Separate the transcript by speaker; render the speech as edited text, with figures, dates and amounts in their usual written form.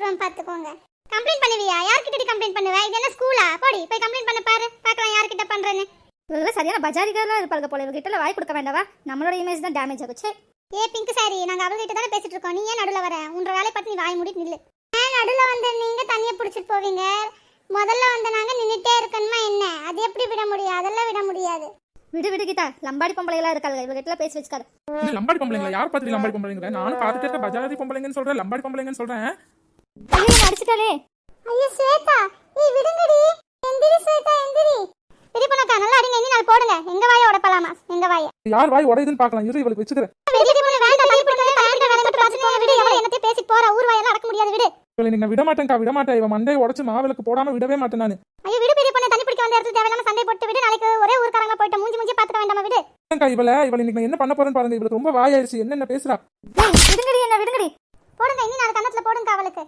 Speaker 1: அப்புறம் பாத்துக்கோங்க. கம்ப்ளைண்ட் பண்ணுவியா? யார்கிட்ட கம்ப்ளைண்ட் பண்ணுவ? இது என்ன ஸ்கூலா? போடி போய் கம்ப்ளைண்ட் பண்ண பாரு, பார்க்கலாம் யார்கிட்ட பண்றேன்னு.
Speaker 2: இவங்க சரியான பஜாரிகளா இருப்பாங்க போல, இவகிட்ட வாய் கொடுக்க வேண்டாவா? நம்மளோட இமேஜ் தான் டேமேஜ் ஆகுச்சு.
Speaker 1: ஏ பிங்க் சாரி, நாங்க அவள்கிட்ட தானே பேசிட்டு இருக்கோம். நீ ஏன் நடுவுல வர? உன்ற வேலைய பார்த்து நீ வாய் மூடிட்டு நில்லு. ஏன் நடுவுல வந்து நீங்க தனியா புடிச்சிட்டு போவீங்க? முதல்ல வந்து நாங்க நின்னுட்டே இருக்கணுமா என்ன? அது எப்படி விட முடியும்? அதெல்லாம் விட முடியாது.
Speaker 2: விடு விடு கீதா, லம்பாடி பொம்பளைகளா இருக்காங்க, இவகிட்ட பேசி வச்சுக்காது.
Speaker 3: இது லம்பாடி பொம்பளைங்களா? யார் பார்த்துட்டு லம்பாடி பொம்பளைங்க? நானும் பார்த்துட்டு இருக்க பஜாரி பொம்பளைங்கன்னு சொல்றேன், லம்பாடி பொம்பளைங்கன்னு சொல்றேன்.
Speaker 2: ஐயோ அடிச்சிட்டாலே.
Speaker 1: ஐயோ ஸ்வேதா, ஏய் விடுங்கடி. எந்திரி ஸ்வேதா, எந்திரி. பெரிய பொண்ணக்கா நல்லா அடிங்க, இனி நாள் போடுங்க. எங்க வாயை உடைப்பலாமா? எங்க வாயை.
Speaker 3: யார் வாய் உடையுதுன்னு பார்க்கலாம். இரு இவளுக்கு வச்சுக்கிறேன்.
Speaker 1: பெரிய பொண்ணு வேண்டாம், தள்ளி போடுங்க. வேண்டாம் வேலை மட்டும் பிரச்சனை விடு. எவ்வளவு என்னத்தை பேசிட்டு போறா? ஊர் வாயெல்லாம் அடக்க முடியாது, விடு.
Speaker 3: இவளை நீங்க விட மாட்டேன்க்கா, விட மாட்டேன். இவன் மண்டையை உடைச்சு மாவிளக்கு போடாம விடவே மாட்டேன் நானு.
Speaker 1: ஐயோ விடு பெரிய பொண்ணு, தண்ணி பிடிக்க வந்த இடத்துல தேவையில்லாம சண்டை போட்டு விடு. நாளைக்கு ஒரே ஊர்க்காரங்களா போயிட்டு மூஞ்சி மூஞ்சி பாத்துக்க வேண்டாமா, விடு.
Speaker 3: இவளை இன்னைக்கு நான் என்ன பண்ண போறேன்னு பாருங்க. இவளுக்கு ரொம்ப வாயாயிருச்சு. என்னென்ன பேசுறா?
Speaker 2: விடுங்கடி, என்ன விடுங்கடி.
Speaker 1: போடுங்க, இனி நாள் கண்ணத்துல போடுங்க அவளுக்கு.